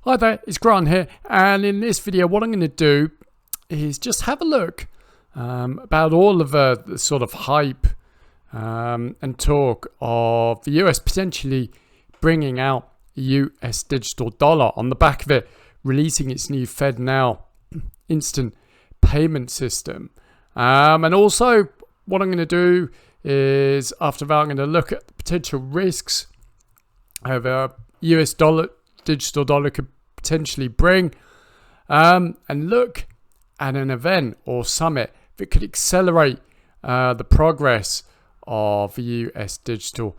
Hi there, it's Grant here, and in this video what I'm going to do is just have a look about all of the sort of hype and talk of the US potentially bringing out a US digital dollar on the back of it releasing its new FedNow instant payment system. And also what I'm going to do is after that I'm going to look at the potential risks of a US digital dollar could potentially bring, and look at an event or summit that could accelerate the progress of the US digital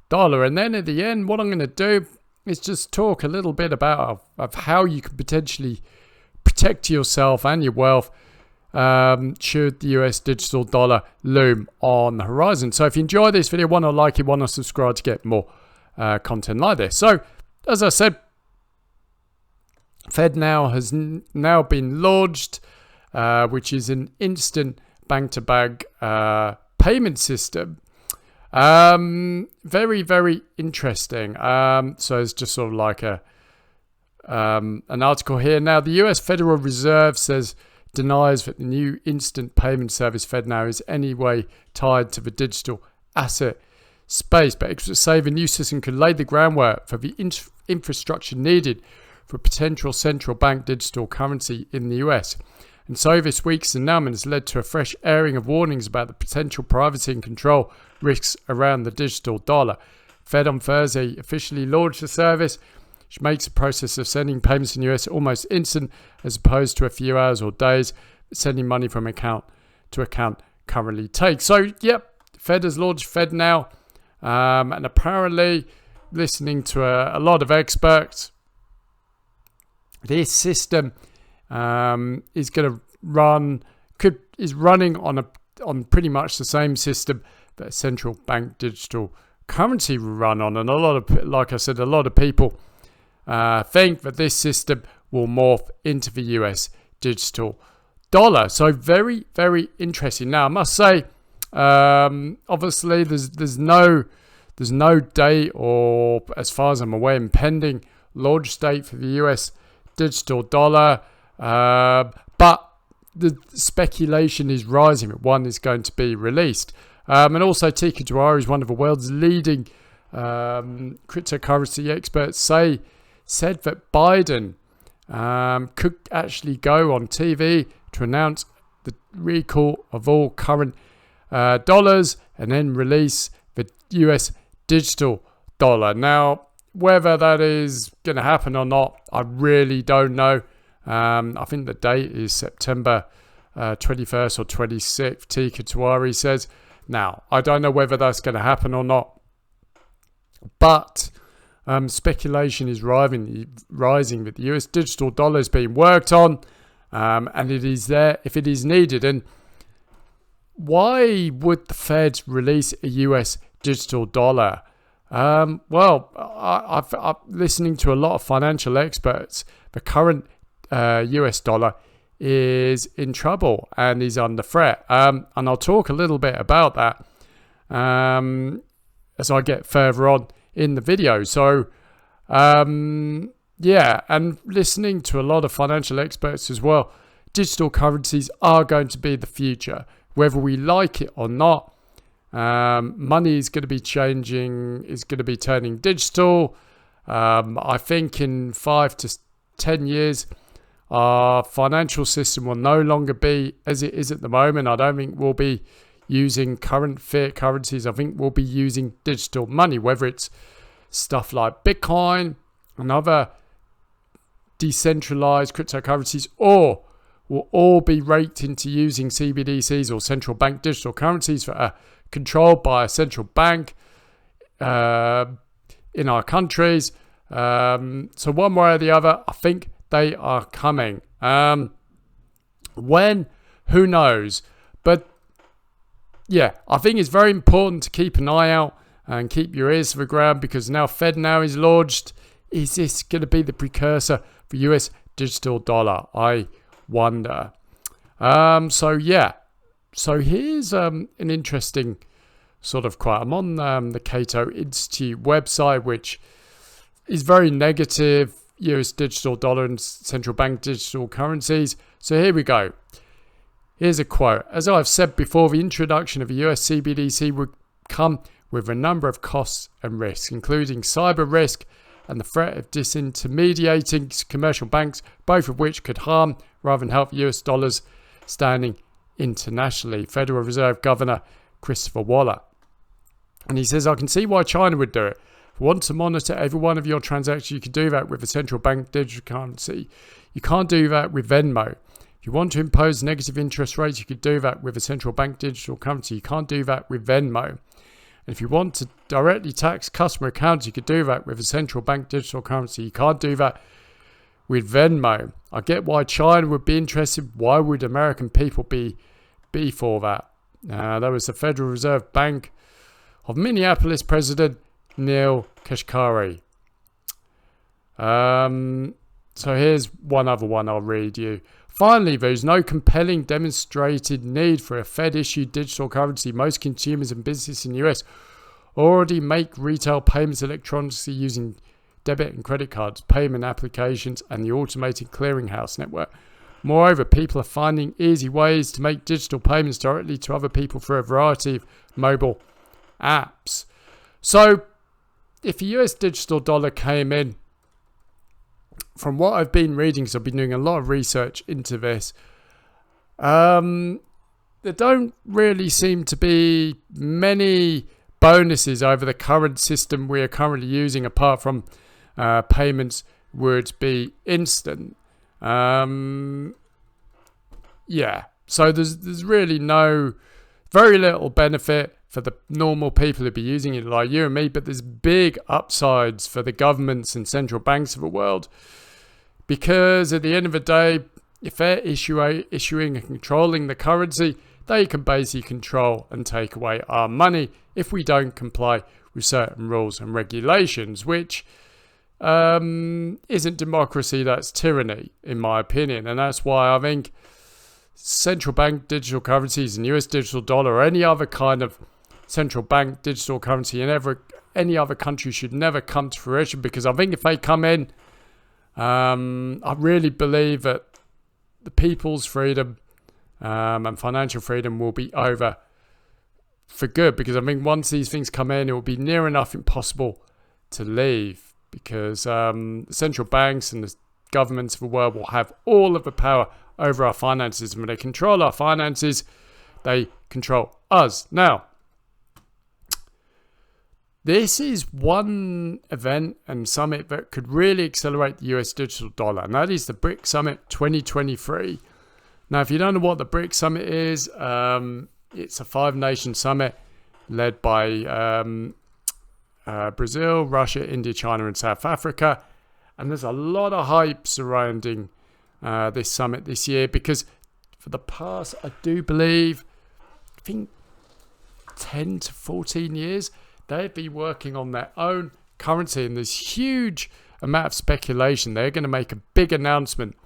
dollar. And then at the end, what I'm going to do is just talk a little bit about of how you can potentially protect yourself and your wealth should the US digital dollar loom on the horizon. So if you enjoy this video, want to like it, want to subscribe to get more content like this. So as I said, FedNow has now been launched, which is an instant bank-to-bank payment system. Very, very interesting. So it's just sort of like an article here. Now, the US Federal Reserve denies that the new instant payment service FedNow is any way tied to the digital asset space, but experts say the new system could lay the groundwork for the infrastructure needed for potential central bank digital currency in the US. And so this week's announcement has led to a fresh airing of warnings about the potential privacy and control risks around the digital dollar. Fed on Thursday officially launched the service, which makes the process of sending payments in the US almost instant as opposed to a few hours or days sending money from account to account currently takes. So, yep, Fed has launched FedNow, and apparently, listening to a lot of experts, this system is running on pretty much the same system that a central bank digital currency will run on. And a lot of people think that this system will morph into the US digital dollar. So very, very interesting. Now, I must say, obviously, there's no date or, as far as I'm aware, impending launch date for the US digital dollar, but the speculation is rising that one is going to be released. And also, Tika Dwyer is one of the world's leading cryptocurrency experts, said that Biden could actually go on TV to announce the recall of all current dollars and then release the US digital dollar. Now, whether that is going to happen or not, I really don't know. I think the date is September 21st or 26th, Tika Dwyer says. Now, I don't know whether that's going to happen or not, but speculation is rising that the US digital dollar is being worked on, and it is there if it is needed. And why would the Fed release a US digital dollar? Well, I've listening to a lot of financial experts. The current US dollar is in trouble and is under threat. And I'll talk a little bit about that as I get further on in the video. So, yeah, and listening to a lot of financial experts as well, digital currencies are going to be the future, whether we like it or not. Money is going to be changing, is going to be turning digital. I think in 5 to 10 years, our financial system will no longer be as it is at the moment. I don't think we'll be using current fiat currencies. I think we'll be using digital money, whether it's stuff like Bitcoin and other decentralized cryptocurrencies, or will all be raked into using CBDCs or central bank digital currencies that are controlled by a central bank in our countries. So one way or the other, I think they are coming. When? Who knows? But yeah, I think it's very important to keep an eye out and keep your ears to the ground, because now FedNow is launched. Is this going to be the precursor for US digital dollar? I wonder. So yeah. So here's an interesting sort of quote. I'm on the Cato Institute website, which is very negative. US digital dollar and central bank digital currencies. So here we go. Here's a quote. As I've said before, the introduction of a US CBDC would come with a number of costs and risks, including cyber risk and the threat of disintermediating commercial banks, both of which could harm rather than help US dollars standing internationally. Federal Reserve Governor Christopher Waller. And he says, I can see why China would do it. If you want to monitor every one of your transactions, you could do that with a central bank digital currency. You can't do that with Venmo. If you want to impose negative interest rates, you could do that with a central bank digital currency. You can't do that with Venmo. And if you want to directly tax customer accounts, you could do that with a central bank digital currency. You can't do that with Venmo. I get why China would be interested. Why would American people be for that? That was the Federal Reserve Bank of Minneapolis President Neil Kashkari. So here's one other one I'll read you. Finally, there is no compelling demonstrated need for a Fed-issued digital currency. Most consumers and businesses in the US already make retail payments electronically using debit and credit cards, payment applications, and the automated clearinghouse network. Moreover, people are finding easy ways to make digital payments directly to other people through a variety of mobile apps. So, if a US digital dollar came in, from what I've been reading, because I've been doing a lot of research into this, there don't really seem to be many bonuses over the current system we are currently using, apart from payments would be instant. So there's really very little benefit for the normal people who'd be using it like you and me, but there's big upsides for the governments and central banks of the world, because at the end of the day, if they're issuing and controlling the currency, they can basically control and take away our money if we don't comply with certain rules and regulations, which isn't democracy, that's tyranny, in my opinion. And that's why I think central bank digital currencies and US digital dollar or any other kind of central bank digital currency in any other country should never come to fruition, because I think if they come in, I really believe that the people's freedom and financial freedom will be over for good, because I think once these things come in, it will be near enough impossible to leave, because the central banks and the governments of the world will have all of the power over our finances. And when they control our finances, they control us. Now, this is one event and summit that could really accelerate the US digital dollar, and that is the BRIC Summit 2023. Now, if you don't know what the BRIC Summit is, it's a 5-nation summit led by Brazil, Russia, India, China, and South Africa. And there's a lot of hype surrounding this summit this year, because for the past, I think 10 to 14 years, they've been working on their own currency, and there's huge amount of speculation. They're going to make a big announcement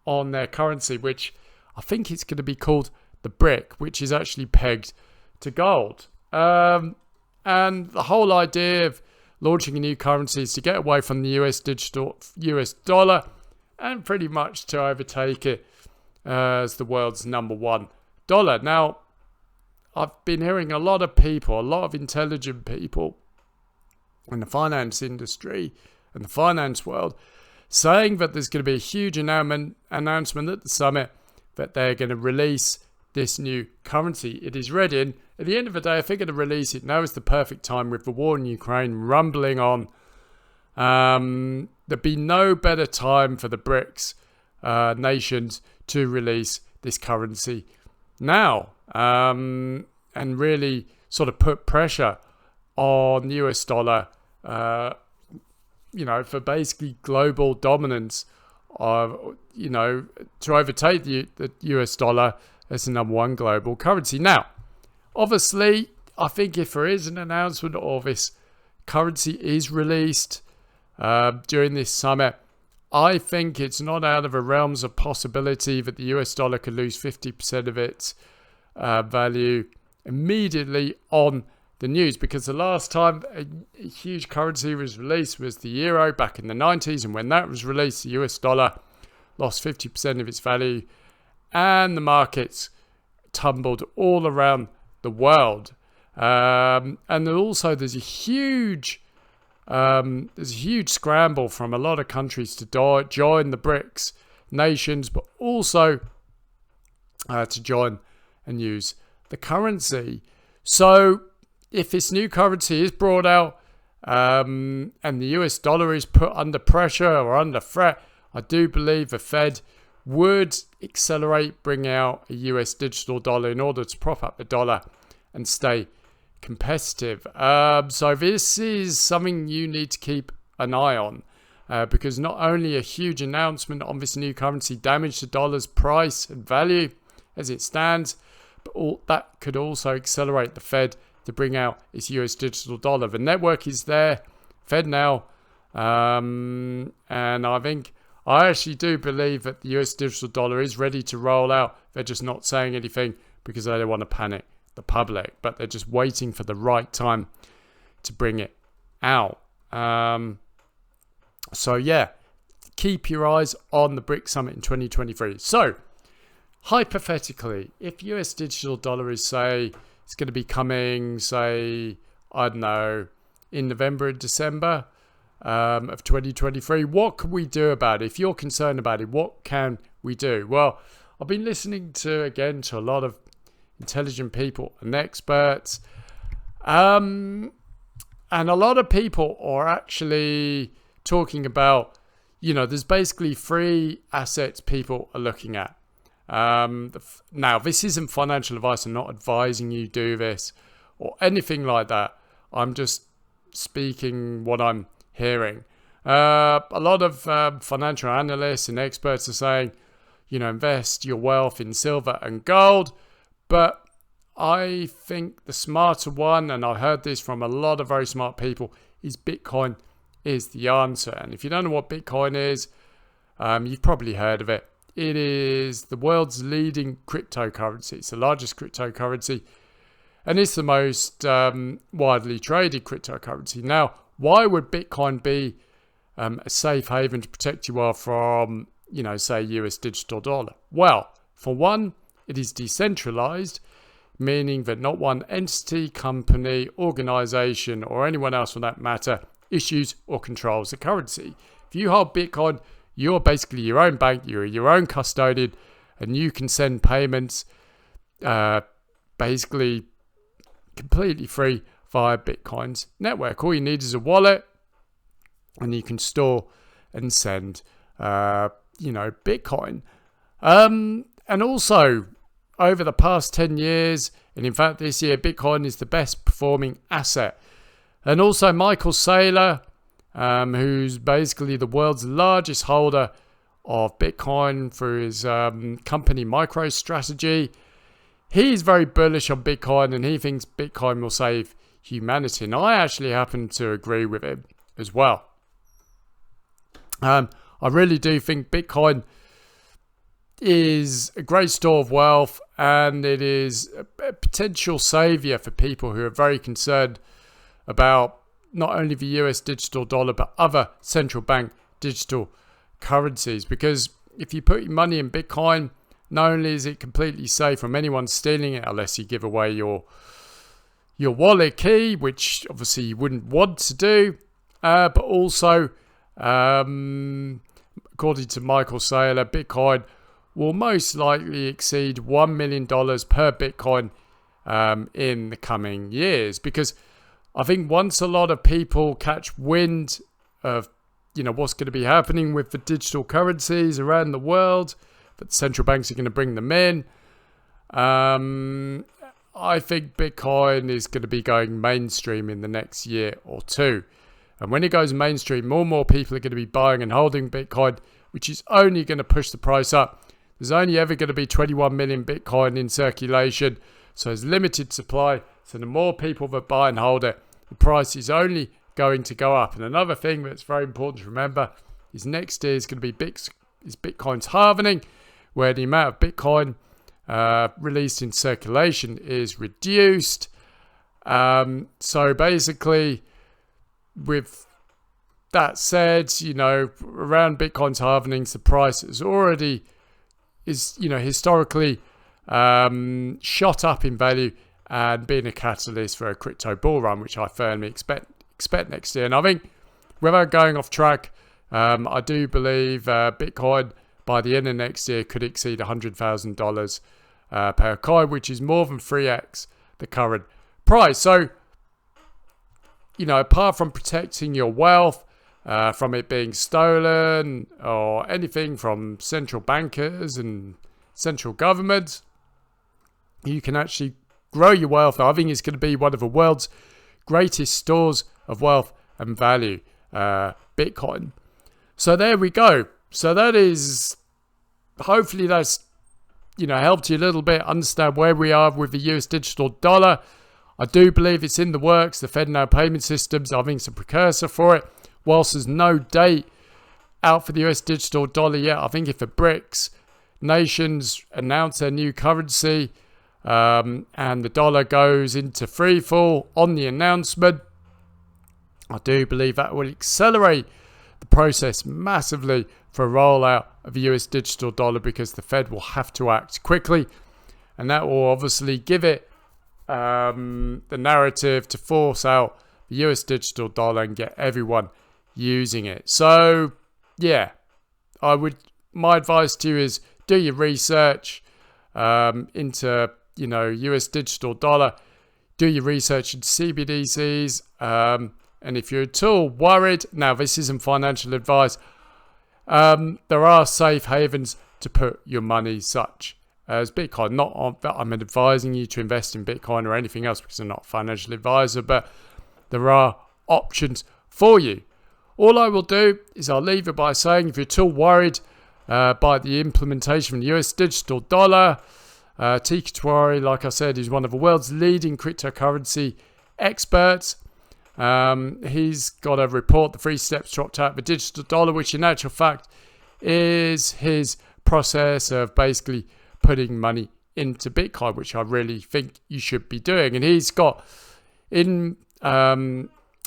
on their currency, which I think it's going to be called the BRIC, which is actually pegged to gold. And the whole idea of launching a new currency is to get away from the US dollar and pretty much to overtake it as the world's #1 dollar. Now, I've been hearing a lot of intelligent people in the finance industry and the finance world saying that there's going to be a huge announcement at the summit that they're going to release this new currency. It is ready, and at the end of the day, if they're going to release it, now is the perfect time with the war in Ukraine rumbling on. There'd be no better time for the BRICS nations to release this currency now, and really sort of put pressure on the US dollar, for basically global dominance of, to overtake the US dollar as the #1 global currency. Now, obviously, I think if there is an announcement or this currency is released during this summit, I think it's not out of the realms of possibility that the US dollar could lose 50% of its value immediately on the news, because the last time a huge currency was released was the euro back in the 90s, and when that was released, the US dollar lost 50% of its value, and the markets tumbled all around the world. And then also there's a huge scramble from a lot of countries to join the BRICS nations, but also to join and use the currency. So if this new currency is brought out and the US dollar is put under pressure or under threat, I do believe the Fed would accelerate, bring out a US digital dollar in order to prop up the dollar and stay competitive. So this is something you need to keep an eye on, because not only a huge announcement on this new currency damage the dollar's price and value as it stands, but that could also accelerate the Fed to bring out its US digital dollar. The network is there, FedNow, and I actually do believe that the US digital dollar is ready to roll out. They're just not saying anything because they don't want to panic the public, but they're just waiting for the right time to bring it out. So yeah, keep your eyes on the BRICS Summit in 2023. So hypothetically, if US digital dollar is, say, it's going to be coming, say, I don't know, in November and December of 2023, what can we do about it? If you're concerned about it, what can we do? Well, I've been listening to a lot of intelligent people and experts, and a lot of people are actually talking about, there's basically three assets people are looking at. Now, this isn't financial advice. I'm not advising you do this or anything like that. I'm just speaking what I'm hearing. A lot of financial analysts and experts are saying, invest your wealth in silver and gold. But I think the smarter one, and I heard this from a lot of very smart people, is Bitcoin is the answer. And if you don't know what Bitcoin is, you've probably heard of it. It is the world's leading cryptocurrency. It's the largest cryptocurrency, and it's the most widely traded cryptocurrency. Now, why would Bitcoin be a safe haven to protect you from, say, US digital dollar? Well, for one, it is decentralized, meaning that not one entity, company, organization, or anyone else for that matter issues or controls the currency. If you hold Bitcoin, you're basically your own bank, you're your own custodian, and you can send payments basically completely free via Bitcoin's network. All you need is a wallet, and you can store and send, Bitcoin. And also, over the past 10 years, and in fact this year, Bitcoin is the best performing asset. And also Michael Saylor, who's basically the world's largest holder of Bitcoin through his company MicroStrategy. He's very bullish on Bitcoin, and he thinks Bitcoin will save humanity. And I actually happen to agree with him as well. I really do think Bitcoin is a great store of wealth, and it is a potential savior for people who are very concerned about not only the US digital dollar, but other central bank digital currencies. Because if you put your money in Bitcoin, not only is it completely safe from anyone stealing it, unless you give away your wallet key, which obviously you wouldn't want to do, but also, according to Michael Saylor, Bitcoin will most likely exceed $1 million per Bitcoin in the coming years. Because I think once a lot of people catch wind of, what's going to be happening with the digital currencies around the world, that central banks are going to bring them in, I think Bitcoin is going to be going mainstream in the next year or two. And when it goes mainstream, more and more people are going to be buying and holding Bitcoin, which is only going to push the price up. There's only ever going to be 21 million Bitcoin in circulation, so there's limited supply. So the more people that buy and hold it, the price is only going to go up. And another thing that's very important to remember is next year is going to be Bitcoin's halvening, where the amount of Bitcoin released in circulation is reduced. So basically, with that said, around Bitcoin's halvings, the price is historically shot up in value and being a catalyst for a crypto bull run, which I firmly expect next year. And I think, without going off track, I do believe Bitcoin by the end of next year could exceed $100,000 per coin, which is more than 3x the current price. So, apart from protecting your wealth from it being stolen or anything from central bankers and central governments, you can actually grow your wealth. I think it's going to be one of the world's greatest stores of wealth and value, Bitcoin. So there we go. So hopefully that's helped you a little bit understand where we are with the US digital dollar. I do believe it's in the works. The FedNow payment systems, I think, is a precursor for it. Whilst there's no date out for the US digital dollar yet, I think if the BRICS nations announce their new currency and the dollar goes into free fall on the announcement, I do believe that will accelerate the process massively for a rollout of the US digital dollar, because the Fed will have to act quickly, and that will obviously give it the narrative to force out the US digital dollar and get everyone using it. So yeah, my advice to you is do your research into US digital dollar, do your research into CBDCs, and if you're at all worried, now this isn't financial advice, there are safe havens to put your money, such as Bitcoin. Not that I'm advising you to invest in Bitcoin or anything else, because I'm not a financial advisor, but there are options for you. All I will do is I'll leave it by saying, if you're too worried by the implementation of the US digital dollar, Teeka Tiwari, like I said, is one of the world's leading cryptocurrency experts. He's got a report, The 3 Steps to Opt Out the Digital Dollar, which in actual fact is his process of basically putting money into Bitcoin, which I really think you should be doing. And he's got in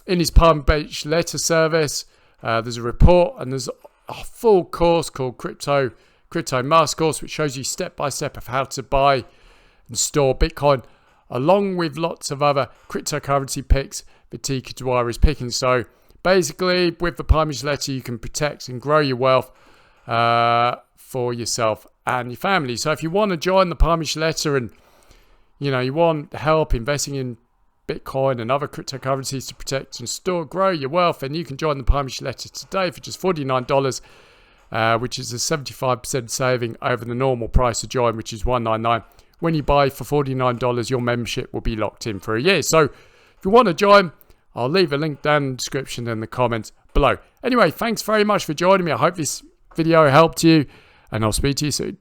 his Palm-based letter service, there's a report, and there's a full course called Crypto Master Course, which shows you step by step of how to buy and store Bitcoin, along with lots of other cryptocurrency picks that Teeka Tiwari is picking. So basically, with the Palm-based letter, you can protect and grow your wealth for yourself and your family. So if you want to join the Palm-based letter and you want help investing in Bitcoin and other cryptocurrencies to protect and store, grow your wealth, and you can join the Palm-based letter today for just $49, which is a 75% saving over the normal price to join, which is $199. When you buy for $49, your membership will be locked in for a year. So if you want to join, I'll leave a link down in the description and the comments below. Anyway, thanks very much for joining me. I hope this video helped you, and I'll speak to you soon.